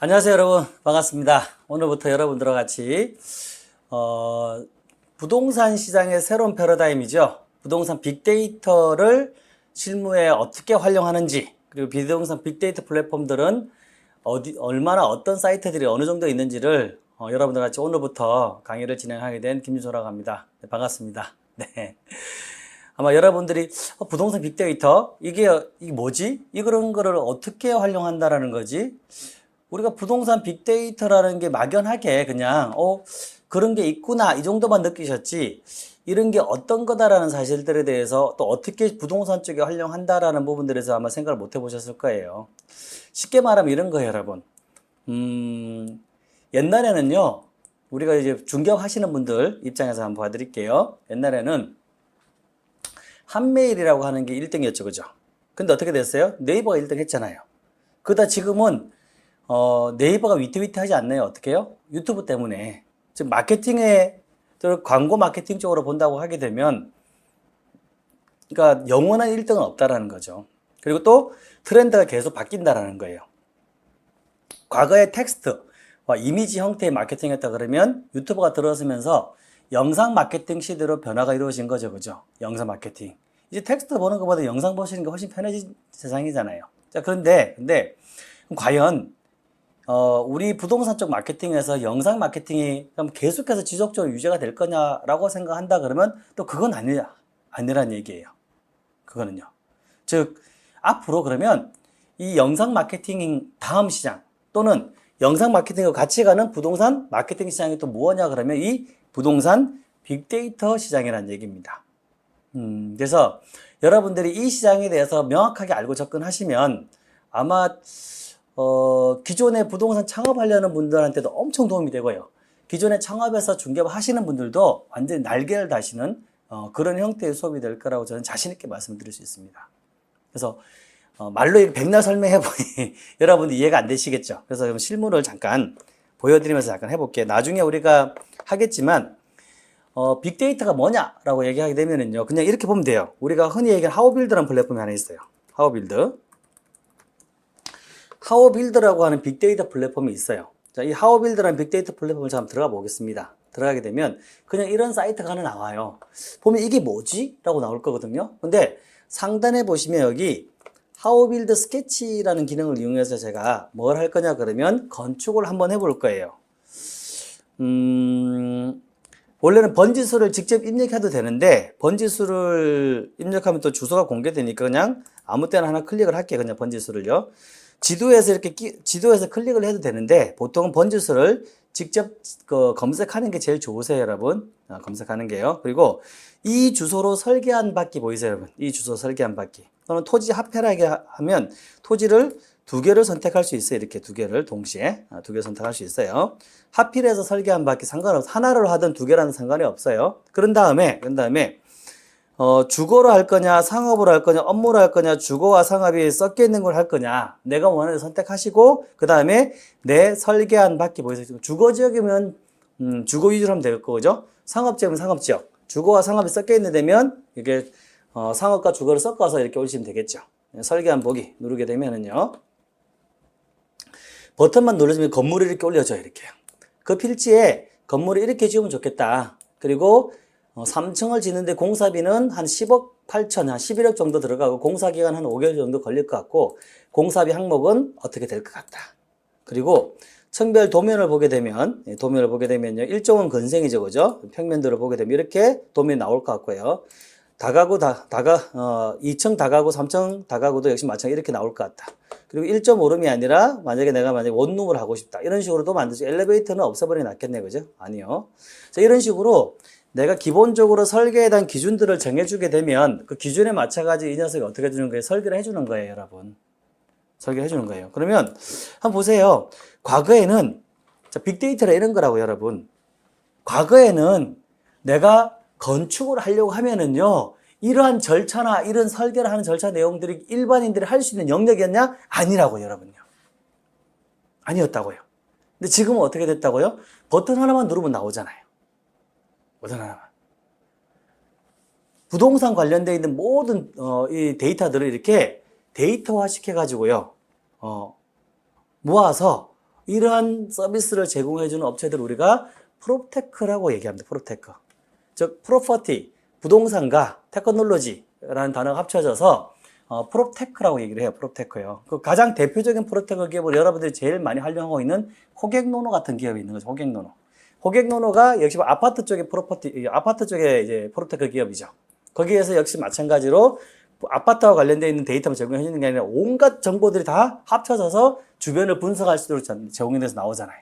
안녕하세요 여러분, 반갑습니다. 오늘부터 여러분들과 같이 부동산 시장의 새로운 패러다임이죠. 부동산 빅데이터를 실무에 어떻게 활용하는지, 그리고 비부동산 빅데이터 플랫폼들은 얼마나 어떤 사이트들이 어느 정도 있는지를 여러분들과 같이 오늘부터 강의를 진행하게 된 김준호라고 합니다. 네, 반갑습니다. 네. 아마 여러분들이 부동산 빅데이터 이게 뭐지? 이런 거를 어떻게 활용한다라는 거지? 우리가 부동산 빅데이터라는 게 막연하게 그냥 그런 게 있구나 이 정도만 느끼셨지, 이런 게 어떤 거다라는 사실들에 대해서 또 어떻게 부동산 쪽에 활용한다라는 부분들에 서 아마 생각을 못 해보셨을 거예요. 쉽게 말하면 이런 거예요 여러분. 옛날에는요, 우리가 이제 중개하시는 분들 입장에서 한번 봐드릴게요. 옛날에는 한메일이라고 하는 게 1등이었죠, 그죠? 근데 어떻게 됐어요? 네이버가 1등 했잖아요. 그러다 지금은 네이버가 위태위태하지 않나요? 어떻게 해요? 유튜브 때문에. 지금 마케팅에, 광고 마케팅 쪽으로 본다고 하게 되면, 그러니까 영원한 1등은 없다라는 거죠. 그리고 또 트렌드가 계속 바뀐다라는 거예요. 과거에 텍스트와 이미지 형태의 마케팅했다 그러면 유튜브가 들어서면서 영상 마케팅 시대로 변화가 이루어진 거죠. 그죠? 영상 마케팅. 이제 텍스트 보는 것보다 영상 보시는 게 훨씬 편해진 세상이잖아요. 자, 근데 과연 우리 부동산 쪽 마케팅에서 영상 마케팅이 그럼 계속해서 지속적으로 유지가 될 거냐라고 생각한다 그러면 또 그건 아니란 얘기예요. 그거는요. 즉, 앞으로 그러면 이 영상 마케팅 다음 시장 또는 영상 마케팅과 같이 가는 부동산 마케팅 시장이 또 뭐냐 그러면 이 부동산 빅데이터 시장이라는 얘기입니다. 그래서 여러분들이 이 시장에 대해서 명확하게 알고 접근하시면 아마 기존에 부동산 창업하려는 분들한테도 엄청 도움이 되고요. 기존에 창업해서 중개업 하시는 분들도 완전히 날개를 다시는 그런 형태의 수업이 될 거라고 저는 자신 있게 말씀드릴 수 있습니다. 그래서 말로 백날 설명해보니 여러분들 이해가 안 되시겠죠. 그래서 실물을 잠깐 보여드리면서 잠깐 해볼게요. 나중에 우리가 하겠지만 빅데이터가 뭐냐라고 얘기하게 되면은요, 그냥 이렇게 보면 돼요. 우리가 흔히 얘기하는 하우빌드라는 플랫폼이 하나 있어요. 하우빌드라고 하는 빅데이터 플랫폼이 있어요. 자, 이 하우빌드라는 빅데이터 플랫폼을 한번 들어가 보겠습니다. 들어가게 되면 그냥 이런 사이트가 하나 나와요. 보면 이게 뭐지? 라고 나올 거거든요. 근데 상단에 보시면 여기 하우빌드 스케치라는 기능을 이용해서 제가 뭘 할 거냐 그러면 건축을 한번 해볼 거예요. 원래는 번지수를 직접 입력해도 되는데 번지수를 입력하면 또 주소가 공개되니까 그냥 아무 때나 하나 클릭을 할게요. 그냥 번지수를요. 지도에서 지도에서 클릭을 해도 되는데 보통은 번지수를 직접 검색하는 게 제일 좋으세요, 여러분. 검색하는 게요. 그리고 이 주소로 설계한 바퀴 보이세요, 여러분? 이 주소 설계한 바퀴. 또는 토지 합혈하게 하면 토지를 두 개를 선택할 수 있어요. 이렇게 두 개를 동시에 두 개 선택할 수 있어요. 하필해서 설계한 바퀴 상관없어요. 하나를 하든 두 개라는 상관이 없어요. 그런 다음에 주거로 할 거냐, 상업으로 할 거냐, 업무로 할 거냐, 주거와 상업이 섞여 있는 걸 할 거냐, 내가 원하는 선택하시고, 그 다음에 내 설계한 바퀴 보이세요? 주거 지역이면, 주거 위주로 하면 될 거죠? 상업 지역이면 상업 지역. 주거와 상업이 섞여 있는 데면, 이게, 상업과 주거를 섞어서 이렇게 올리시면 되겠죠. 설계한 보기 누르게 되면은요, 버튼만 눌러주면 건물이 이렇게 올려져요, 이렇게. 그 필지에 건물을 이렇게 지으면 좋겠다. 그리고 3층을 짓는데 공사비는 한 10억 8천, 한 11억 정도 들어가고 공사기간 한 5개월 정도 걸릴 것 같고 공사비 항목은 어떻게 될 것 같다. 그리고 층별 도면을 보게 되면, 도면을 보게 되면요, 일종은 건생이죠, 그죠? 평면도를 보게 되면 이렇게 도면이 나올 것 같고요. 2층 다가구, 3층 다가구도 역시 마찬가지 이렇게 나올 것 같다. 그리고 1.5룸이 아니라 만약에 내가 원룸을 하고 싶다. 이런 식으로도 만들죠. 엘리베이터는 없애버리는 게 낫겠네, 그죠? 아니요. 자, 이런 식으로 내가 기본적으로 설계에 대한 기준들을 정해주게 되면 그 기준에 맞춰가지고 이 녀석이 어떻게 해주는 거예요? 설계를 해주는 거예요, 여러분. 설계를 해주는 거예요. 그러면 한번 보세요. 과거에는, 자, 빅데이터라 이런 거라고, 여러분. 과거에는 내가 건축을 하려고 하면은요, 이러한 절차나 이런 설계를 하는 절차 내용들이 일반인들이 할 수 있는 영역이었냐? 아니라고요, 여러분요. 아니었다고요. 근데 지금은 어떻게 됐다고요? 버튼 하나만 누르면 나오잖아요. 버튼 하나만. 부동산 관련되어 있는 모든 이 데이터들을 이렇게 데이터화 시켜가지고요, 모아서 이러한 서비스를 제공해주는 업체들을 우리가 프롭테크라고 얘기합니다. 프롭테크. 즉, 프로퍼티, 부동산과 테크놀로지라는 단어가 합쳐져서 프롭테크라고 얘기를 해요. 프롭테크요. 그 가장 대표적인 프롭테크 기업을 여러분들이 제일 많이 활용하고 있는 호객노노 같은 기업이 있는 거죠. 호객노노. 호객노노가 역시 아파트 쪽의 아파트 쪽의 이제 프롭테크 기업이죠. 거기에서 역시 마찬가지로 아파트와 관련되어 있는 데이터만 제공해 주는 게 아니라 온갖 정보들이 다 합쳐져서 주변을 분석할 수 있도록 제공이 돼서 나오잖아요.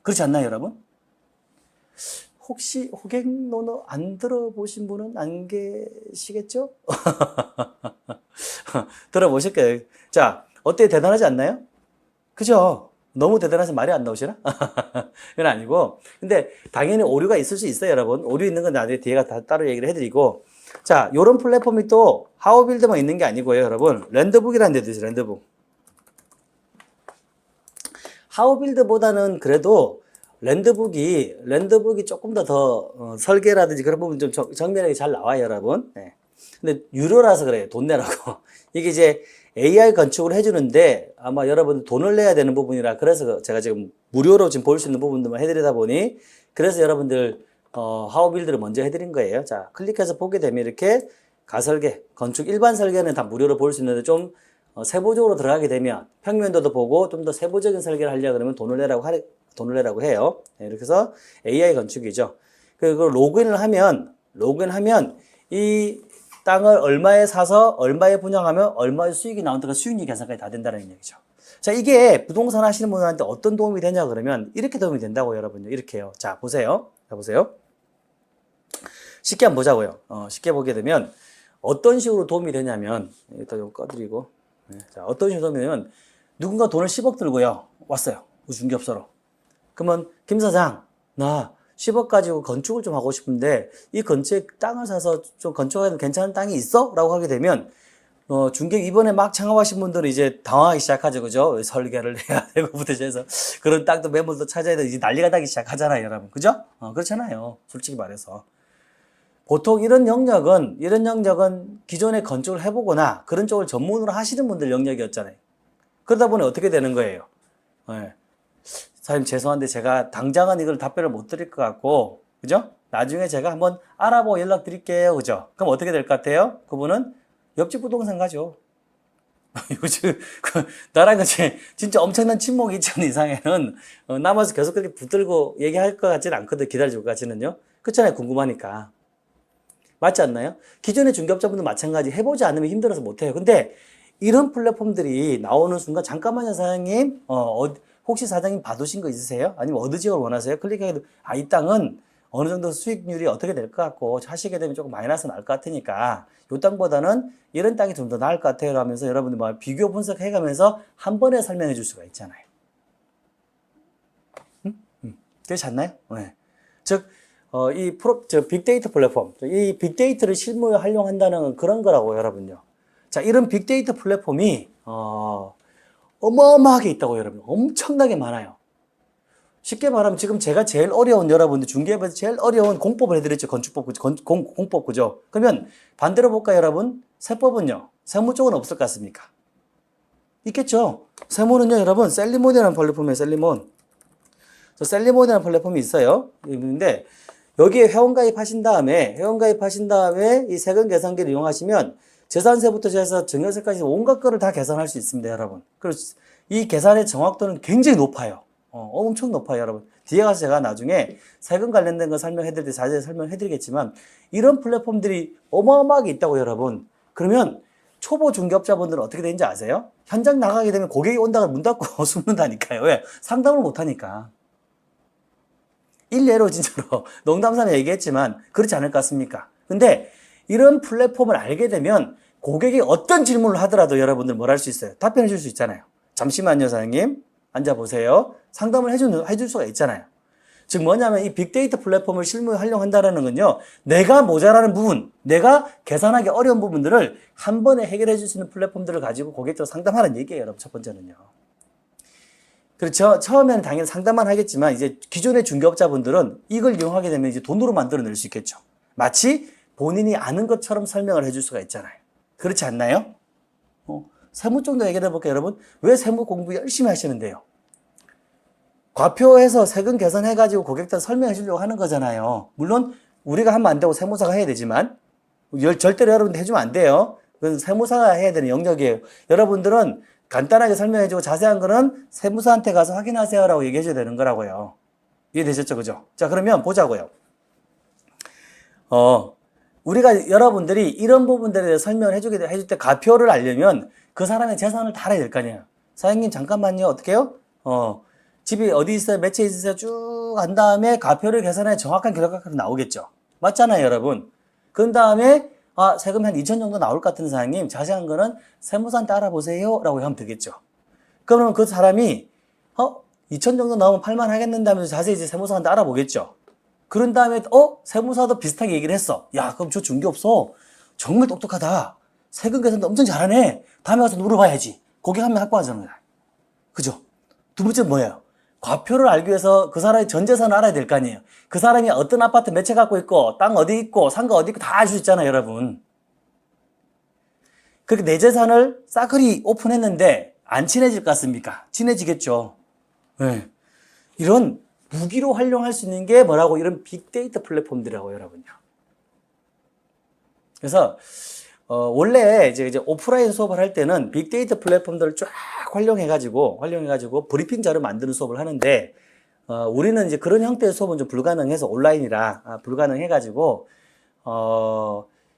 그렇지 않나요, 여러분? 혹시 호객노노 안 들어보신 분은 안 계시겠죠? 들어보실 거예요. 자, 어때요? 대단하지 않나요? 그죠? 너무 대단해서 말이 안 나오시나? 그건 아니고. 근데 당연히 오류가 있을 수 있어요, 여러분. 오류 있는 건 나중에 뒤에가 다 따로 얘기를 해드리고. 자, 요런 플랫폼이 또 하우빌드만 있는 게 아니고요, 여러분. 랜드북이라는 데도 있어요, 랜드북. 하우빌드보다는 그래도 랜드북이 조금 더 설계라든지 그런 부분 좀 정밀하게 잘 나와요, 여러분. 네. 근데 유료라서 그래요, 돈 내라고. 이게 이제 AI 건축을 해주는데 아마 여러분 돈을 내야 되는 부분이라 그래서 제가 지금 무료로 지금 볼 수 있는 부분들만 해드리다 보니 그래서 여러분들 하우빌드를 먼저 해드린 거예요. 자, 클릭해서 보게 되면 이렇게 가설계, 건축 일반 설계는 다 무료로 볼 수 있는데 좀 세부적으로 들어가게 되면 평면도도 보고 좀 더 세부적인 설계를 하려고 그러면 돈을 내라고 해요. 네, 이렇게 해서 AI 건축이죠. 그리고 로그인을 하면 이 땅을 얼마에 사서 얼마에 분양하면 얼마의 수익이 나온다가 수익률 계산까지 다 된다는 얘기죠. 자, 이게 부동산 하시는 분한테 어떤 도움이 되냐 그러면 이렇게 도움이 된다고 여러분요. 이렇게요. 자, 보세요. 쉽게 한번 보자고요. 쉽게 보게 되면 어떤 식으로 도움이 되냐면 일단 이거 꺼드리고 네, 자, 어떤 식으로 도움이 되냐면 누군가 돈을 10억 들고요. 왔어요. 중개업소로. 그러면 김 사장 나 10억 가지고 건축을 좀 하고 싶은데 이 근처에 땅을 사서 좀 건축하기도 괜찮은 땅이 있어? 라고 하게 되면 중개 이번에 막 창업하신 분들은 이제 당황하기 시작하죠. 그죠? 설계를 해야 되고부터 해서 그런 땅도 매물도 찾아야 되고 이제 난리가 나기 시작하잖아요, 여러분. 그죠? 그렇잖아요. 솔직히 말해서. 보통 이런 영역은 기존에 건축을 해보거나 그런 쪽을 전문으로 하시는 분들 영역이었잖아요. 그러다 보니 어떻게 되는 거예요? 네. 사장님 죄송한데 제가 당장은 이걸 답변을 못 드릴 것 같고 그죠? 나중에 제가 한번 알아보고 연락 드릴게요. 그죠? 그럼 어떻게 될 것 같아요? 그분은 옆집 부동산 가죠. 요즘 나랑 같이 진짜 엄청난 친목이 있는 이상에는 남아서 계속 그렇게 붙들고 얘기할 것 같지는 않거든. 기다려줄 것 같지는요. 그렇잖아요. 궁금하니까. 맞지 않나요? 기존의 중개업자분들 마찬가지 해보지 않으면 힘들어서 못해요. 근데 이런 플랫폼들이 나오는 순간 잠깐만요 사장님 혹시 사장님 봐두신 거 있으세요? 아니면 어느 지역을 원하세요? 클릭하게 이 땅은 어느 정도 수익률이 어떻게 될 것 같고 하시게 되면 조금 마이너스 날 것 같으니까 이 땅보다는 이런 땅이 좀 더 나을 것 같아요 하면서 여러분들 막 비교 분석해 가면서 한 번에 설명해 줄 수가 있잖아요. 그렇지 않나요? 네. 즉 빅데이터 플랫폼, 이 빅데이터를 실무에 활용한다는 그런 거라고 여러분요. 자, 이런 빅데이터 플랫폼이 어마어마하게 있다고 여러분. 엄청나게 많아요. 쉽게 말하면 지금 제가 제일 어려운 여러분들 중개업에서 제일 어려운 공법을 해드렸죠. 건축법, 공법 그죠? 그러면 반대로 볼까요, 여러분? 세법은요. 세무 쪽은 없을 것 같습니까? 있겠죠? 세무는요, 여러분, 셀리몬이라는 플랫폼이에요, 셀리몬. 셀리몬이라는 플랫폼이 있어요. 있는데, 여기에 회원가입하신 다음에 이 세금 계산기를 이용하시면 재산세부터 해서 증여세까지 온갖 거를 다 계산할 수 있습니다, 여러분. 그리고 이 계산의 정확도는 굉장히 높아요. 엄청 높아요, 여러분. 뒤에 가서 제가 나중에 세금 관련된 거 설명해드릴 때 자세히 설명해드리겠지만 이런 플랫폼들이 어마어마하게 있다고 여러분. 그러면 초보 중개업자분들은 어떻게 되는지 아세요? 현장 나가게 되면 고객이 온다고 문 닫고 숨는다니까요. 왜? 상담을 못하니까. 일례로 진짜로 농담삼아 얘기했지만 그렇지 않을 것 같습니까? 근데 이런 플랫폼을 알게 되면 고객이 어떤 질문을 하더라도 여러분들 뭘 할 수 있어요? 답변해 줄 수 있잖아요. 잠시만요, 사장님. 앉아보세요. 상담을 해줄 수가 있잖아요. 즉 뭐냐면 이 빅데이터 플랫폼을 실무에 활용한다는 건요. 내가 모자라는 부분, 내가 계산하기 어려운 부분들을 한 번에 해결해 줄 수 있는 플랫폼들을 가지고 고객들 상담하는 얘기예요, 여러분. 첫 번째는요. 그렇죠. 처음에는 당연히 상담만 하겠지만 이제 기존의 중개업자분들은 이걸 이용하게 되면 이제 돈으로 만들어낼 수 있겠죠. 마치 본인이 아는 것처럼 설명을 해줄 수가 있잖아요. 그렇지 않나요? 세무 쪽도 얘기해 볼게요, 여러분. 왜 세무 공부 열심히 하시는데요? 과표해서 세금 개선해가지고 고객들 설명해 주려고 하는 거잖아요. 물론 우리가 하면 안 되고 세무사가 해야 되지만 절대로 여러분들 해주면 안 돼요. 그건 세무사가 해야 되는 영역이에요. 여러분들은 간단하게 설명해주고 자세한 거는 세무사한테 가서 확인하세요라고 얘기해줘야 되는 거라고요. 이해되셨죠? 그죠? 자, 그러면 보자고요. 우리가 여러분들이 이런 부분들에 대해 설명을 해줄 때 과표를 알려면 그 사람의 재산을 다 알아야 될 거 아니에요. 사장님, 잠깐만요. 어떻게 해요? 집이 어디 있어요? 매체 있으세요? 쭉 간 다음에 과표를 계산해 정확한 결과가 나오겠죠. 맞잖아요, 여러분. 그런 다음에, 세금 한 2천 정도 나올 것 같은 사장님, 자세한 거는 세무사한테 알아보세요. 라고 하면 되겠죠. 그러면 그 사람이, 2천 정도 나오면 8만 하겠는데 하면서 자세히 이제 세무사한테 알아보겠죠. 그런 다음에, 세무사도 비슷하게 얘기를 했어. 야, 그럼 저 중개업소 정말 똑똑하다. 세금 계산도 엄청 잘하네. 다음에 가서 물어봐야지. 고객 한 명 확보하잖아요. 그죠? 두 번째 뭐예요? 과표를 알기 위해서 그 사람의 전 재산을 알아야 될 거 아니에요. 그 사람이 어떤 아파트 몇 채 갖고 있고, 땅 어디 있고, 상가 어디 있고 다 알 수 있잖아요, 여러분. 그렇게 내 재산을 싸그리 오픈했는데 안 친해질 것 같습니까? 친해지겠죠. 네. 이런 무기로 활용할 수 있는 게 뭐라고? 이런 빅데이터 플랫폼들이라고, 여러분요. 그래서 원래 이제 오프라인 수업을 할 때는 빅데이터 플랫폼들을 쫙 활용해가지고 브리핑 자료 만드는 수업을 하는데, 우리는 이제 그런 형태의 수업은 좀 불가능해서 온라인이라 불가능해가지고,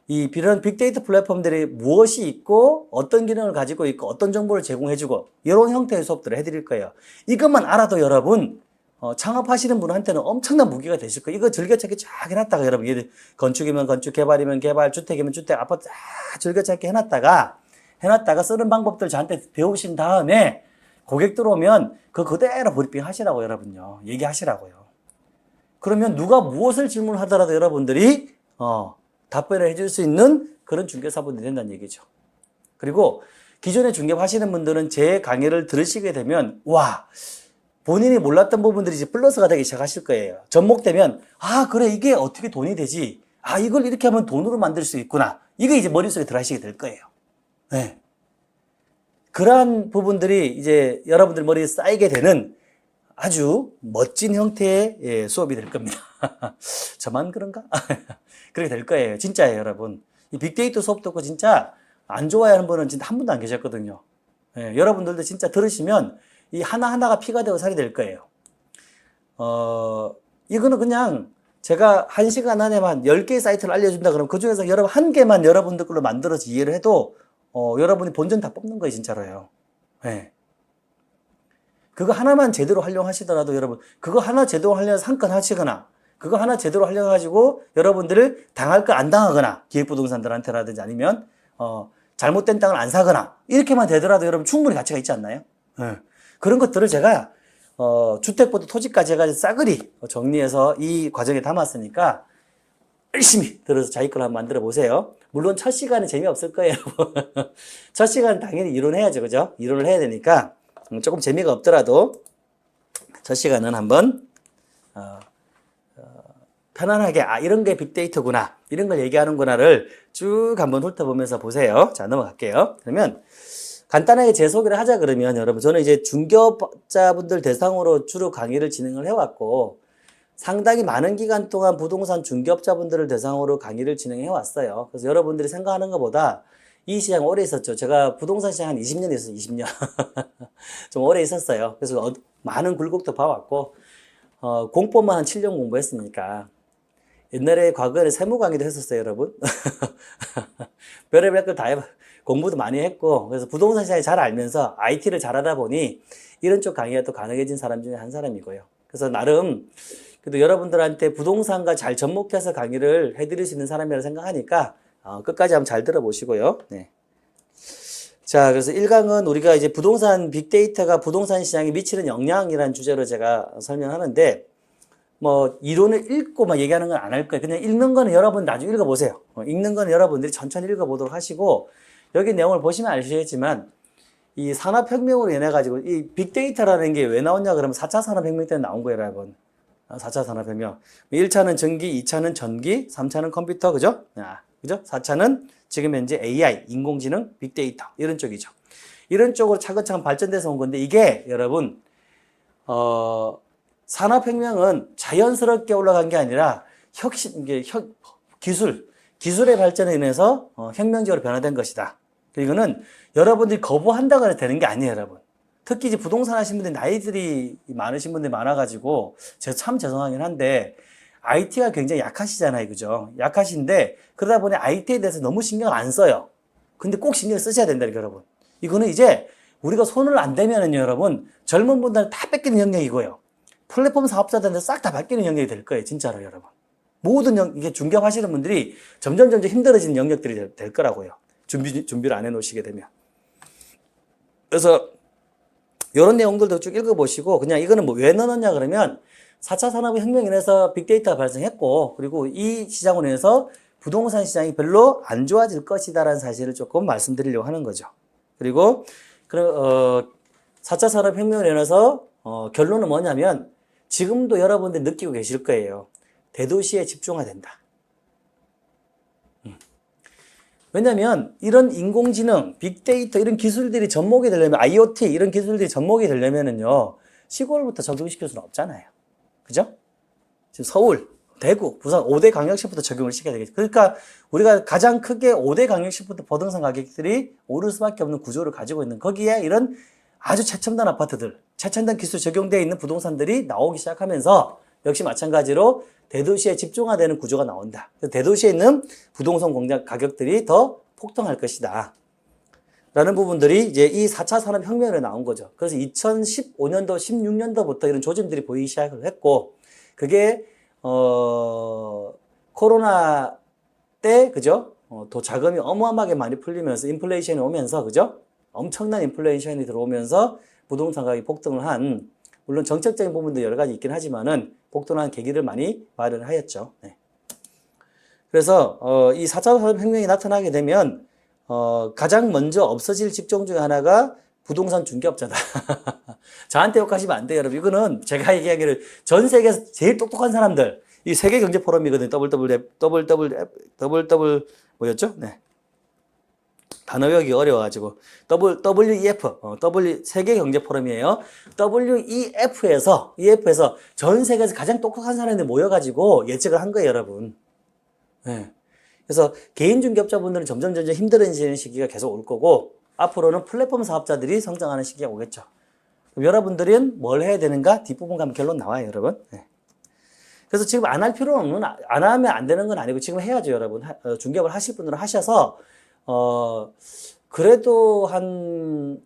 이런 빅데이터 플랫폼들이 무엇이 있고, 어떤 기능을 가지고 있고, 어떤 정보를 제공해주고, 이런 형태의 수업들을 해드릴 거예요. 이것만 알아도 여러분, 창업하시는 분한테는 엄청난 무기가 되실 거예요. 이거 즐겨찾기 쫙 해놨다가 여러분, 건축이면 건축, 개발이면 개발, 주택이면 주택, 아파트 쫙 즐겨찾기 해놨다가 쓰는 방법들 저한테 배우신 다음에 고객 들어오면 그대로 브리핑 하시라고 여러분요. 얘기하시라고요. 그러면 누가 무엇을 질문하더라도 여러분들이 답변을 해줄 수 있는 그런 중개사분이 된다는 얘기죠. 그리고 기존에 중개업 하시는 분들은 제 강의를 들으시게 되면 본인이 몰랐던 부분들이 이제 플러스가 되기 시작하실 거예요. 접목되면, 그래, 이게 어떻게 돈이 되지? 이걸 이렇게 하면 돈으로 만들 수 있구나. 이게 이제 머릿속에 들어가시게 될 거예요. 네. 그러한 부분들이 이제 여러분들 머리에 쌓이게 되는 아주 멋진 형태의 수업이 될 겁니다. 저만 그런가? 그렇게 될 거예요. 진짜예요, 여러분. 이 빅데이터 수업 듣고 진짜 안 좋아하는 분은 진짜 한 분도 안 계셨거든요. 네, 여러분들도 진짜 들으시면 이 하나하나가 피가 되고 살이 될 거예요. 이거는 그냥 제가 1시간 안에만 10개의 사이트를 알려준다 그러면 그 중에서 여러분 한 개만 여러분들 걸로 만들어서 이해를 해도 여러분이 본전 다 뽑는 거예요, 진짜로요. 네. 그거 하나만 제대로 활용하시더라도 여러분, 그거 하나 제대로 활용해서 한 건 하시거나, 그거 하나 제대로 활용해가지고 여러분들을 당할 거 안 당하거나, 기획부동산들한테라든지 아니면, 잘못된 땅을 안 사거나, 이렇게만 되더라도 여러분 충분히 가치가 있지 않나요? 네. 그런 것들을 제가, 주택부터 토지까지 해가지고 싸그리 정리해서 이 과정에 담았으니까, 열심히 들어서 자기 걸 한번 만들어 보세요. 물론 첫 시간은 재미없을 거예요. 첫 시간은 당연히 이론해야죠. 그죠? 이론을 해야 되니까 조금 재미가 없더라도 첫 시간은 한번 편안하게 이런 게 빅데이터구나, 이런 걸 얘기하는구나를 쭉 한번 훑어보면서 보세요. 자, 넘어갈게요. 그러면 간단하게 제 소개를 하자 그러면 여러분, 저는 이제 중개업자분들 대상으로 주로 강의를 진행을 해왔고 상당히 많은 기간 동안 부동산 중개업자분들을 대상으로 강의를 진행해 왔어요. 그래서 여러분들이 생각하는 것보다 이 시장 오래 있었죠. 제가 부동산 시장 한 20년 있었어요. 20년. 좀 오래 있었어요. 그래서 많은 굴곡도 봐왔고, 공법만 한 7년 공부했으니까. 옛날에 과거에 세무 강의도 했었어요, 여러분. 별의별 걸 다 공부도 많이 했고, 그래서 부동산 시장을 잘 알면서 IT를 잘하다 보니 이런 쪽 강의가 또 가능해진 사람 중에 한 사람이고요. 그래서 나름 그래도 여러분들한테 부동산과 잘 접목해서 강의를 해드릴 수 있는 사람이라고 생각하니까 끝까지 한번 잘 들어보시고요. 네. 자, 그래서 1강은 우리가 이제 부동산 빅데이터가 부동산 시장에 미치는 영향이라는 주제로 제가 설명하는데, 뭐 이론을 읽고 막 얘기하는 건 안 할 거예요. 그냥 읽는 거는 여러분 나중에 읽어보세요. 읽는 거는 여러분들이 천천히 읽어보도록 하시고, 여기 내용을 보시면 아시겠지만 이 산업혁명으로 인해 가지고 이 빅데이터라는 게 왜 나왔냐 그러면 4차 산업혁명 때문에 나온 거예요, 여러분. 4차 산업혁명. 1차는 전기, 2차는 전기, 3차는 컴퓨터, 그죠? 그죠? 4차는 지금 현재 AI, 인공지능, 빅데이터, 이런 쪽이죠. 이런 쪽으로 차근차근 발전돼서 온 건데, 이게 여러분, 산업혁명은 자연스럽게 올라간 게 아니라 기술의 발전에 인해서 혁명적으로 변화된 것이다. 이거는 여러분들이 거부한다고 해서 되는 게 아니에요, 여러분. 특히 이제 부동산 하시는 분들이 나이들이 많으신 분들이 많아가지고 제가 참 죄송하긴 한데 IT가 굉장히 약하시잖아요, 그죠? 약하신데 그러다 보니 IT에 대해서 너무 신경을 안 써요. 근데 꼭 신경을 쓰셔야 된다니까, 여러분. 이거는 이제 우리가 손을 안 대면은요, 여러분, 젊은 분들 다 뺏기는 영역이고요. 플랫폼 사업자들한테 싹 다 바뀌는 영역이 될 거예요, 진짜로, 여러분. 모든 이게 중개하시는 분들이 점점 힘들어지는 영역들이 될 거라고요. 준비를 안 해놓으시게 되면. 그래서 이런 내용들도 쭉 읽어보시고 그냥 이거는 뭐 왜 넣었냐 그러면 4차 산업혁명으로 인해서 빅데이터가 발생했고 그리고 이 시장으로 인해서 부동산 시장이 별로 안 좋아질 것이다라는 사실을 조금 말씀드리려고 하는 거죠. 그리고 4차 산업혁명으로 인해서 결론은 뭐냐면 지금도 여러분들이 느끼고 계실 거예요. 대도시에 집중해야 된다. 왜냐면 이런 인공지능, 빅데이터 이런 기술들이 접목이 되려면 IoT 이런 기술들이 접목이 되려면은요. 시골부터 적용시킬 수는 없잖아요. 그죠? 지금 서울, 대구, 부산 5대 강력시부터 적용을 시켜야 되겠죠. 그러니까 우리가 가장 크게 5대 강력시부터 부동산 가격들이 오를 수밖에 없는 구조를 가지고 있는 거기에 이런 아주 최첨단 아파트들, 최첨단 기술 적용되어 있는 부동산들이 나오기 시작하면서 역시 마찬가지로 대도시에 집중화되는 구조가 나온다. 대도시에 있는 부동산 공장 가격들이 더 폭등할 것이다. 라는 부분들이 이제 이 4차 산업혁명으로 나온 거죠. 그래서 2015년도, 16년도부터 이런 조짐들이 보이기 시작을 했고, 그게, 코로나 때, 그죠? 또 자금이 어마어마하게 많이 풀리면서 인플레이션이 오면서, 그죠? 엄청난 인플레이션이 들어오면서 부동산 가격이 폭등을 한, 물론 정책적인 부분도 여러 가지 있긴 하지만은 폭등한 계기를 많이 마련하였죠. 네. 그래서 이 4차 산업혁명이 나타나게 되면 가장 먼저 없어질 직종 중에 하나가 부동산 중개업자다. 저한테 욕하시면 안 돼요, 여러분. 이거는 제가 얘기하기를 전 세계에서 제일 똑똑한 사람들, 이 세계 경제 포럼이거든요. 뭐였죠? 네. 단어 외우기 어려워가지고 WEF, 세계 경제 포럼이에요. WEF에서 전 세계에서 가장 똑똑한 사람들이 모여가지고 예측을 한 거예요, 여러분. 네. 그래서 개인 중개업자분들은 점점 힘들어지는 시기가 계속 올 거고 앞으로는 플랫폼 사업자들이 성장하는 시기가 오겠죠. 그럼 여러분들은 뭘 해야 되는가? 뒷부분 가면 결론 나와요, 여러분. 네. 그래서 지금 안 할 필요는 없는, 안 하면 안 되는 건 아니고 지금 해야죠, 여러분. 중개업을 하실 분들은 하셔서 그래도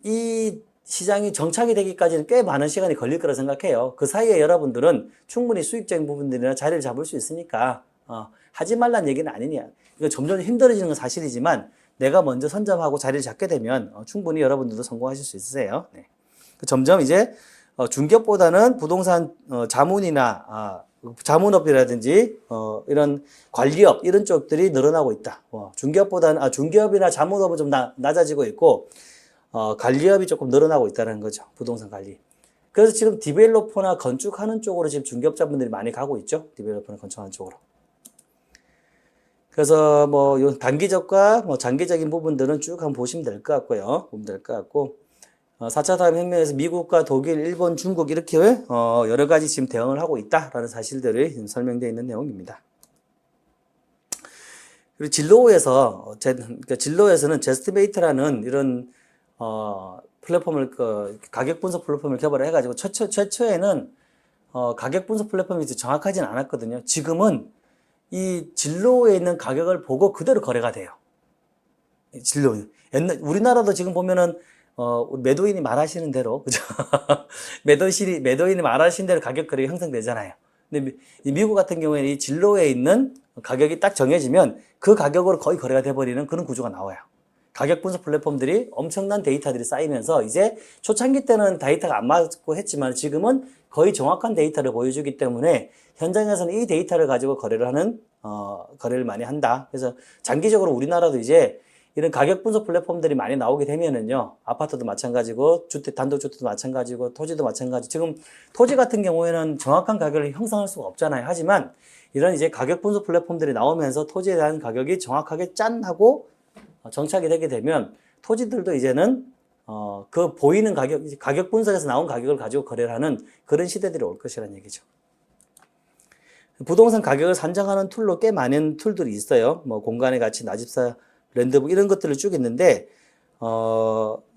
이 시장이 정착이 되기까지는 꽤 많은 시간이 걸릴 거라 생각해요. 그 사이에 여러분들은 충분히 수익적인 부분들이나 자리를 잡을 수 있으니까, 하지 말란 얘기는 아니냐. 이거 점점 힘들어지는 건 사실이지만, 내가 먼저 선점하고 자리를 잡게 되면, 충분히 여러분들도 성공하실 수 있으세요. 네. 점점 이제, 중개업보다는 부동산, 자문이나, 자문업이라든지 이런 관리업 이런 쪽들이 늘어나고 있다. 중개업보다는 중개업이나 자문업은 좀 낮아지고 있고 관리업이 조금 늘어나고 있다는 거죠. 부동산 관리. 그래서 지금 디벨로퍼나 건축하는 쪽으로 지금 중개업자분들이 많이 가고 있죠. 디벨로퍼나 건축하는 쪽으로. 그래서 뭐 요 단기적과 뭐 장기적인 부분들은 쭉 한번 보시면 될 것 같고요. 보면 될 것 같고. 4차 산업혁명에서 미국과 독일, 일본, 중국 이렇게 여러 가지 지금 대응을 하고 있다라는 사실들이 설명되어 있는 내용입니다. 그리고 진로에서는 제스티메이트라는 이런 플랫폼을 가격 분석 플랫폼을 개발을 해가지고 최초에는 가격 분석 플랫폼이 정확하지는 않았거든요. 지금은 이 진로에 있는 가격을 보고 그대로 거래가 돼요. 진로. 우리나라도 지금 보면은 매도인이 말하시는 대로, 그죠? 매도인이 말하시는 대로 가격 거래가 형성되잖아요. 근데 미국 같은 경우에는 이 진로에 있는 가격이 딱 정해지면 그 가격으로 거의 거래가 돼버리는 그런 구조가 나와요. 가격 분석 플랫폼들이 엄청난 데이터들이 쌓이면서 이제 초창기 때는 데이터가 안 맞고 했지만 지금은 거의 정확한 데이터를 보여주기 때문에 현장에서는 이 데이터를 가지고 거래를 많이 한다. 그래서 장기적으로 우리나라도 이제 이런 가격 분석 플랫폼들이 많이 나오게 되면은요, 아파트도 마찬가지고, 단독주택도 마찬가지고, 토지도 마찬가지. 지금 토지 같은 경우에는 정확한 가격을 형성할 수가 없잖아요. 하지만 이런 이제 가격 분석 플랫폼들이 나오면서 토지에 대한 가격이 정확하게 짠 하고 정착이 되게 되면 토지들도 이제는 그 보이는 가격 분석에서 나온 가격을 가지고 거래를 하는 그런 시대들이 올 것이라는 얘기죠. 부동산 가격을 산정하는 툴로 꽤 많은 툴들이 있어요. 뭐 공간의 가치, 나집사, 랜드북 이런 것들을 쭉 있는데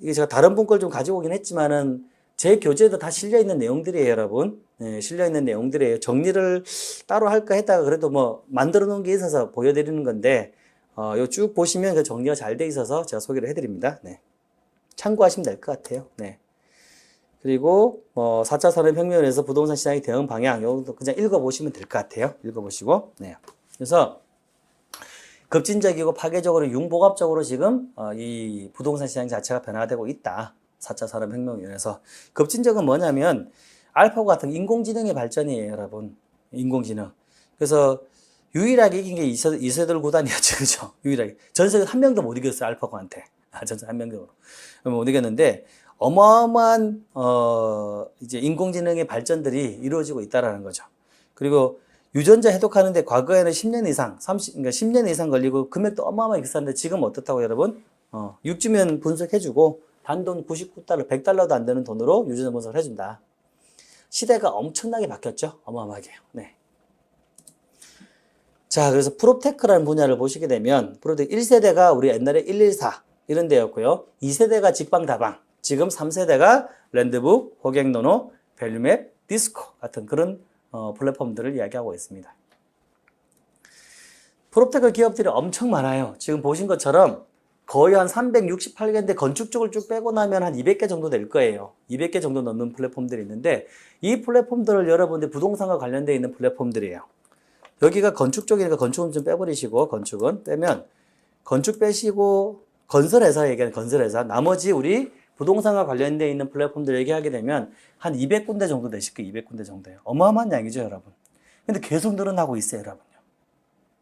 이게 제가 다른 분 걸 좀 가지고 오긴 했지만은 제 교재에도 다 실려 있는 내용들이에요, 여러분. 네, 실려 있는 내용들이에요. 정리를 따로 할까 했다가 그래도 뭐 만들어 놓은 게 있어서 보여드리는 건데 요 쭉 보시면 그 정리가 잘 돼 있어서 제가 소개를 해드립니다. 네. 참고하시면 될 것 같아요. 네. 그리고 4차 산업혁명에서 부동산 시장의 대응 방향 이것도 그냥 읽어보시면 될 것 같아요. 읽어보시고. 네. 그래서 급진적이고 파괴적으로 융복합적으로 지금 이 부동산 시장 자체가 변화되고 있다. 4차 산업혁명에 의해서. 급진적은 뭐냐면 알파고 같은 인공지능의 발전이에요, 여러분. 인공지능. 그래서 유일하게 이긴 게 이세돌 구단이었죠, 그죠? 유일하게. 전 세계 한 명도 못 이겼어요, 알파고한테. 전 세계 한 명도 못 이겼는데 어마어마한 이제 인공지능의 발전들이 이루어지고 있다라는 거죠. 그리고 유전자 해독하는데 과거에는 10년 이상, 그러니까 10년 이상 걸리고 금액도 어마어마하게 비쌌는데 지금 어떻다고 여러분? 6주면 분석해주고 단돈 99달러, 100달러도 안 되는 돈으로 유전자 분석을 해준다. 시대가 엄청나게 바뀌었죠? 어마어마하게요. 네. 자, 그래서 프롭테크라는 분야를 보시게 되면 프롭테크 1세대가 우리 옛날에 114 이런 데였고요. 2세대가 직방다방, 지금 3세대가 랜드북, 호갱노노, 밸류맵, 디스코 같은 그런 플랫폼들을 이야기하고 있습니다. 프롭테크 기업들이 엄청 많아요. 지금 보신 것처럼 거의 한 368개인데 건축 쪽을 쭉 빼고 나면 한 200개 정도 될 거예요. 200개 정도 넘는 플랫폼들이 있는데 이 플랫폼들을 여러분들 부동산과 관련되어 있는 플랫폼들이에요. 여기가 건축 쪽이니까 건축은 좀 빼버리시고 건축은 빼면 건축 빼시고 건설회사 얘기하는 건설회사 나머지 우리 부동산과 관련되어 있는 플랫폼들 얘기하게 되면 한 200군데 정도 되실 거예요. 200군데 정도예요. 어마어마한 양이죠, 여러분. 근데 계속 늘어나고 있어요, 여러분요.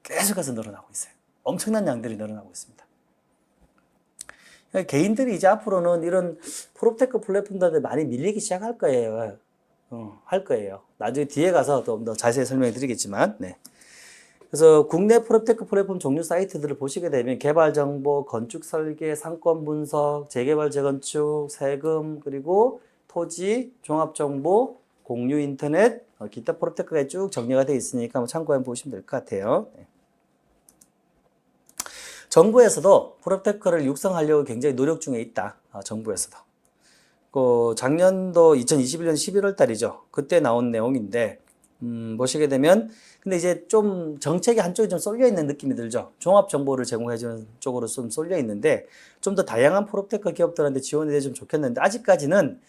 계속해서 늘어나고 있어요. 엄청난 양들이 늘어나고 있습니다. 개인들이 이제 앞으로는 이런 프롭테크 플랫폼들한테 많이 밀리기 시작할 거예요. 할 거예요. 나중에 뒤에 가서 좀 더 자세히 설명해 드리겠지만, 네. 그래서 국내 프롭테크 플랫폼 종류 사이트들을 보시게 되면 개발 정보, 건축 설계, 상권 분석, 재개발 재건축, 세금, 그리고 토지, 종합 정보, 공유 인터넷, 기타 프롭테크가 쭉 정리가 되어 있으니까 한번 참고해 보시면 될 것 같아요. 네. 정부에서도 프롭테크를 육성하려고 굉장히 노력 중에 있다. 정부에서도. 작년도 2021년 11월 달이죠. 그때 나온 내용인데, 보시게 되면, 근데 이제 좀 정책이 한쪽에 좀 쏠려 있는 느낌이 들죠. 종합 정보를 제공해주는 쪽으로 좀 쏠려 있는데, 좀 더 다양한 프롭테크 기업들한테 지원이 되면 좋겠는데, 아직까지는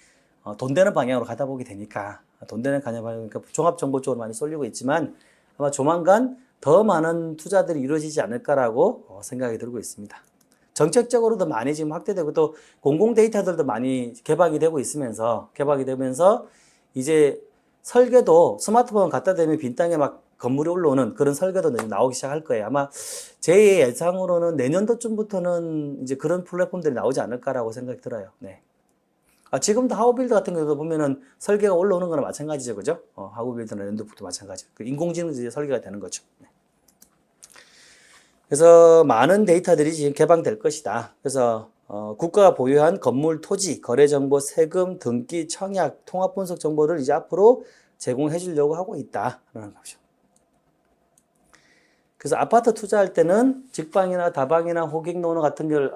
돈 되는 방향으로 가다 보게 되니까, 돈 되는 방향이니까 종합 정보 쪽으로 많이 쏠리고 있지만, 아마 조만간 더 많은 투자들이 이루어지지 않을까라고 생각이 들고 있습니다. 정책적으로도 많이 지금 확대되고 또 공공 데이터들도 많이 개발이 되면서 이제 설계도 스마트폰 갖다 대면 빈 땅에 막 건물이 올라오는 그런 설계도 나오기 시작할 거예요. 아마 제 예상으로는 내년도쯤부터는 이제 그런 플랫폼들이 나오지 않을까라고 생각이 들어요. 네. 지금도 하우빌드 같은 경우도 보면은 설계가 올라오는 거나 마찬가지죠. 그죠? 하우빌드나 랜드북도 마찬가지. 인공지능도 이제 설계가 되는 거죠. 네. 그래서 많은 데이터들이 지금 개방될 것이다. 그래서 국가가 보유한 건물, 토지, 거래 정보, 세금, 등기, 청약, 통합 분석 정보를 이제 앞으로 제공해 주려고 하고 있다라는 거죠. 그래서 아파트 투자할 때는 직방이나 다방이나 호갱노노 같은 걸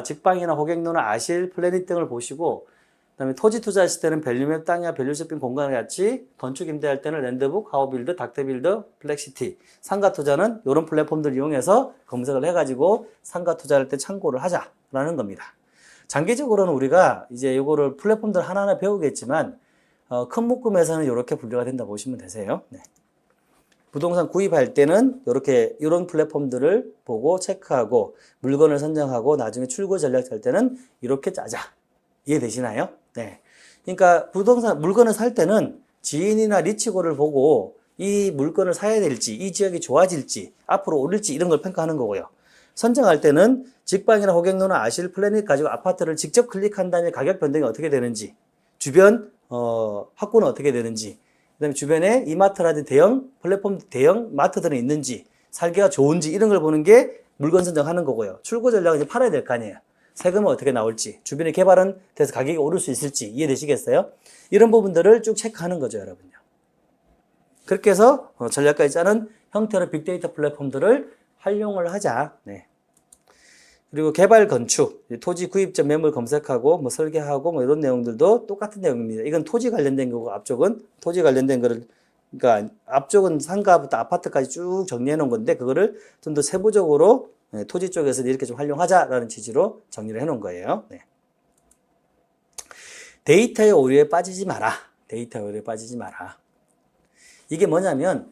직방이나 호갱노노 아실 플래닛 등을 보시고 그다음에 토지 투자하실 때는 밸류맵 땅이나 밸류쇼핑 공간을 같이 건축 임대할 때는 랜드북, 하우빌드, 닥터빌드, 플렉시티 상가 투자는 이런 플랫폼들 이용해서 검색을 해가지고 상가 투자할 때 참고를 하자라는 겁니다. 장기적으로는 우리가 이제 이거를 플랫폼들 하나하나 배우겠지만 큰 묶음에서는 이렇게 분류가 된다 보시면 되세요. 네. 부동산 구입할 때는 이런 플랫폼들을 보고 체크하고 물건을 선정하고 나중에 출고 전략 할 때는 이렇게 짜자. 이해되시나요? 네. 그러니까 부동산 물건을 살 때는 지인이나 리치고를 보고 이 물건을 사야 될지, 이 지역이 좋아질지, 앞으로 오를지 이런 걸 평가하는 거고요. 선정할 때는 직방이나 호갱노나 아실 플래닛 가지고 아파트를 직접 클릭한 다음에 가격 변동이 어떻게 되는지, 주변 확보는 어떻게 되는지, 그다음에 주변에 이마트라든지 대형 플랫폼 대형 마트들은 있는지, 살기가 좋은지 이런 걸 보는 게 물건 선정하는 거고요. 출고 전략은 이제 팔아야 될 거 아니에요. 세금은 어떻게 나올지, 주변에 개발은 돼서 가격이 오를 수 있을지 이해되시겠어요? 이런 부분들을 쭉 체크하는 거죠, 여러분요. 그렇게 해서 전략가에 짜는 형태로 빅데이터 플랫폼들을 활용을 하자. 네. 그리고 개발 건축, 토지 구입점 매물 검색하고 뭐 설계하고 뭐 이런 내용들도 똑같은 내용입니다. 이건 토지 관련된 거고 앞쪽은 토지 관련된 거를 그러니까 앞쪽은 상가부터 아파트까지 쭉 정리해 놓은 건데 그거를 좀 더 세부적으로 토지 쪽에서 이렇게 좀 활용하자라는 취지로 정리를 해 놓은 거예요. 네. 데이터의 오류에 빠지지 마라. 데이터의 오류에 빠지지 마라. 이게 뭐냐면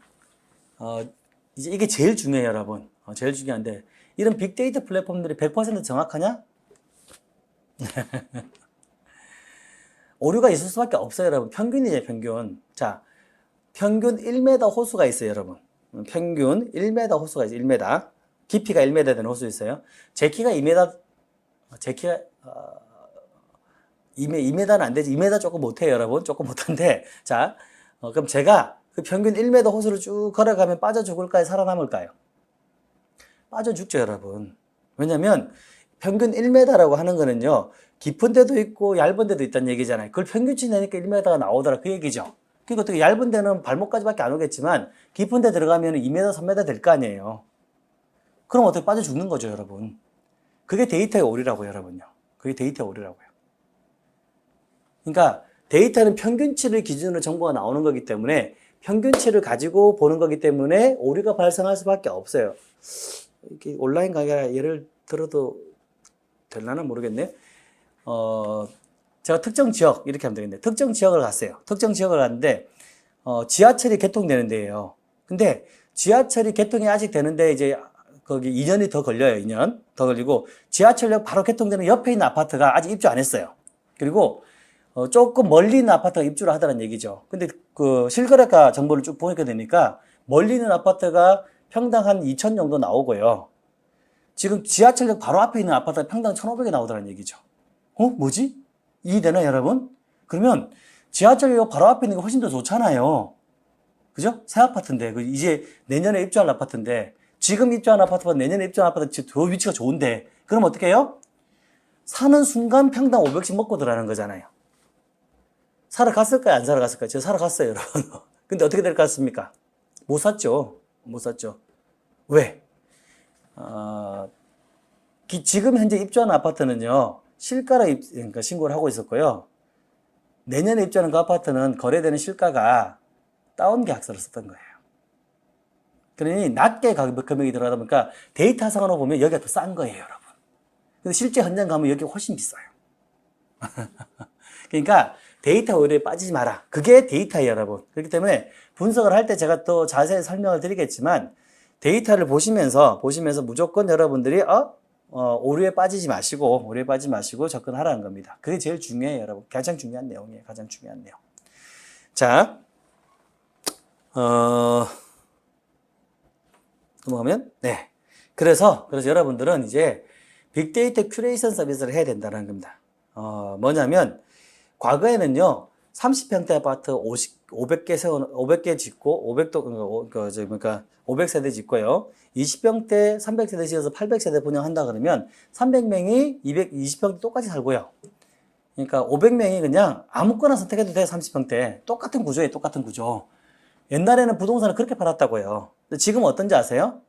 이제 이게 제일 중요해요, 여러분. 제일 중요한데 이런 빅데이터 플랫폼들이 100% 정확하냐? 오류가 있을 수밖에 없어요, 여러분. 평균이에요, 평균. 자, 평균 1m 호수가 있어요, 여러분. 평균 1m 호수가 있어요, 1m. 깊이가 1m 되는 호수 있어요. 제 키가 2m, 제 키가 2m는 안 되지. 2m 조금 못해요, 여러분. 조금 못한데. 자, 그럼 제가 그 평균 1m 호수를 쭉 걸어가면 빠져 죽을까요? 살아남을까요? 빠져 죽죠, 여러분. 왜냐면 평균 1m라고 하는 거는요, 깊은 데도 있고 얇은 데도 있다는 얘기잖아요. 그걸 평균치 내니까 1m가 나오더라, 그 얘기죠. 그러니까 어떻게 얇은 데는 발목까지밖에 안 오겠지만 깊은 데 들어가면 2m, 3m 될 거 아니에요. 그럼 어떻게 빠져 죽는 거죠, 여러분. 그게 데이터의 오류라고요, 여러분요. 그게 데이터의 오류라고요. 그러니까 데이터는 평균치를 기준으로 정보가 나오는 거기 때문에 평균치를 가지고 보는 거기 때문에 오류가 발생할 수밖에 없어요. 이렇게 온라인 강의라 예를 들어도 될라나 모르겠네. 제가 특정 지역 이렇게 하면 되겠네. 특정 지역을 갔어요. 특정 지역을 갔는데 지하철이 개통되는 데예요. 근데 지하철이 개통이 아직 되는데 이제 거기 2년이 더 걸려요. 2년 더 걸리고 지하철역 바로 개통되는 옆에 있는 아파트가 아직 입주 안 했어요. 그리고 조금 멀리 있는 아파트가 입주를 하더란 얘기죠. 근데 그 실거래가 정보를 쭉 보니까 되니까 멀리 있는 아파트가 평당 한 2천 정도 나오고요. 지금 지하철역 바로 앞에 있는 아파트가 평당 1,500이 나오더란 얘기죠. 뭐지? 이해되나요, 여러분? 그러면 지하철역 바로 앞에 있는 게 훨씬 더 좋잖아요. 그죠? 새 아파트인데, 이제 내년에 입주할 아파트인데, 지금 입주한 아파트보다 내년에 입주한 아파트 더 위치가 좋은데, 그럼 어떻게 해요? 사는 순간 평당 500씩 먹고 들어가는 거잖아요. 사러 갔을까요? 안 사러 갔을까요? 제가 사러 갔어요, 여러분. 근데 어떻게 될 것 같습니까? 못 샀죠. 못 샀죠. 왜? 지금 현재 입주한 아파트는요, 실가로 그러니까 신고를 하고 있었고요. 내년에 입주하는 그 아파트는 거래되는 실가가 다운 계약서를 썼던 거예요. 그러니 낮게 금액이 들어가다 보니까 데이터상으로 보면 여기가 더 싼 거예요, 여러분. 근데 실제 현장 가면 여기가 훨씬 비싸요. 그러니까 데이터 오류에 빠지지 마라. 그게 데이터예요, 여러분. 그렇기 때문에 분석을 할 때 제가 또 자세히 설명을 드리겠지만 데이터를 보시면서 무조건 여러분들이 오류에 빠지지 마시고 접근하라는 겁니다. 그게 제일 중요해요, 여러분. 가장 중요한 내용이에요. 가장 중요한 내용. 자, 넘어가면 네. 그래서 여러분들은 이제 빅데이터 큐레이션 서비스를 해야 된다는 겁니다. 뭐냐면 과거에는요. 30평대 아파트 500개 짓고 500세대 짓고요. 20평대 300세대 지어서 800세대 분양한다 그러면 300명이 220평대 똑같이 살고요. 그러니까 500명이 그냥 아무거나 선택해도 돼. 30평대. 똑같은 구조예요. 똑같은 구조. 옛날에는 부동산을 그렇게 팔았다고요. 근데 지금 어떤지 아세요?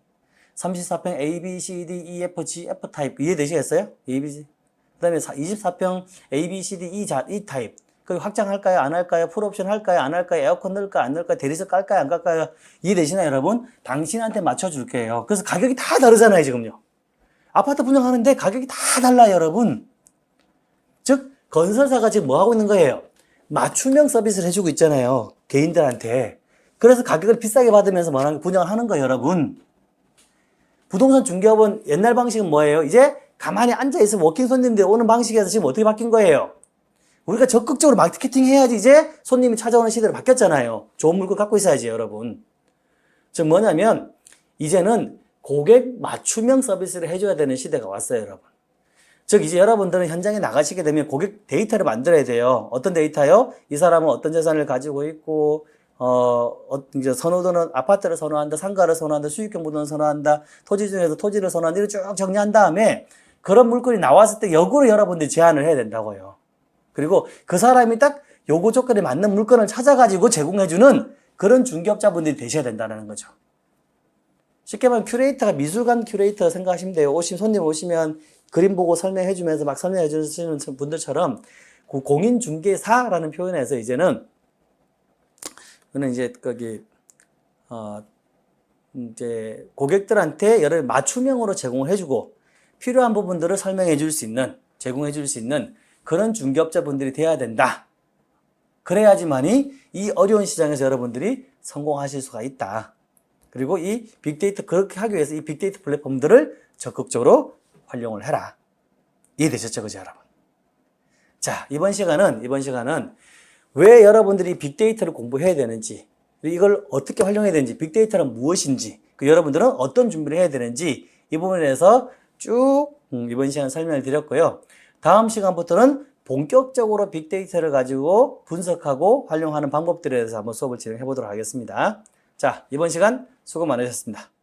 34평 A, B, C, D, E, F, G, F 타입 이해되시겠어요? A, B, C. 그 다음에 24평 A, B, C, D, E 타입. 그 확장할까요? 안 할까요? 풀옵션 할까요? 안 할까요? 에어컨 넣을까요? 안 넣을까요? 대리석 깔까요? 안 깔까요? 이해되시나요, 여러분? 당신한테 맞춰줄게요. 그래서 가격이 다 다르잖아요, 지금요. 아파트 분양하는데 가격이 다 달라요, 여러분. 즉, 건설사가 지금 뭐 하고 있는 거예요? 맞춤형 서비스를 해주고 있잖아요. 개인들한테. 그래서 가격을 비싸게 받으면서 분양을 하는 거예요, 여러분. 부동산 중개업은 옛날 방식은 뭐예요? 이제 가만히 앉아있으면 워킹 손님들이 오는 방식에서 지금 어떻게 바뀐 거예요? 우리가 적극적으로 마케팅 해야지 이제 손님이 찾아오는 시대로 바뀌었잖아요. 좋은 물건 갖고 있어야지, 여러분. 즉 뭐냐면 이제는 고객 맞춤형 서비스를 해줘야 되는 시대가 왔어요, 여러분. 즉 이제 여러분들은 현장에 나가시게 되면 고객 데이터를 만들어야 돼요. 어떤 데이터요? 이 사람은 어떤 재산을 가지고 있고 이제 선호도는 아파트를 선호한다, 상가를 선호한다, 수익형 부동산을 선호한다, 토지 중에서 토지를 선호한다, 이걸 쭉 정리한 다음에 그런 물건이 나왔을 때 역으로 여러분들이 제안을 해야 된다고요. 그리고 그 사람이 딱 요구 조건에 맞는 물건을 찾아가지고 제공해주는 그런 중개업자분들이 되셔야 된다는 거죠. 쉽게 말하면 큐레이터가 미술관 큐레이터 생각하시면 돼요. 손님 오시면 그림 보고 설명해주면서 막 설명해주시는 분들처럼 그 공인중개사라는 표현에서 이제는 그는 이제 이제 고객들한테 여러 맞춤형으로 제공을 해주고 필요한 부분들을 설명해 줄 수 있는, 제공해 줄 수 있는 그런 중개업자분들이 돼야 된다. 그래야지만이 이 어려운 시장에서 여러분들이 성공하실 수가 있다. 그리고 이 빅데이터, 그렇게 하기 위해서 이 빅데이터 플랫폼들을 적극적으로 활용을 해라. 이해되셨죠, 그죠, 여러분? 자, 이번 시간은 왜 여러분들이 빅데이터를 공부해야 되는지, 이걸 어떻게 활용해야 되는지, 빅데이터는 무엇인지, 여러분들은 어떤 준비를 해야 되는지 이 부분에 대해서 쭉 이번 시간 설명을 드렸고요. 다음 시간부터는 본격적으로 빅데이터를 가지고 분석하고 활용하는 방법들에 대해서 한번 수업을 진행해 보도록 하겠습니다. 자, 이번 시간 수고 많으셨습니다.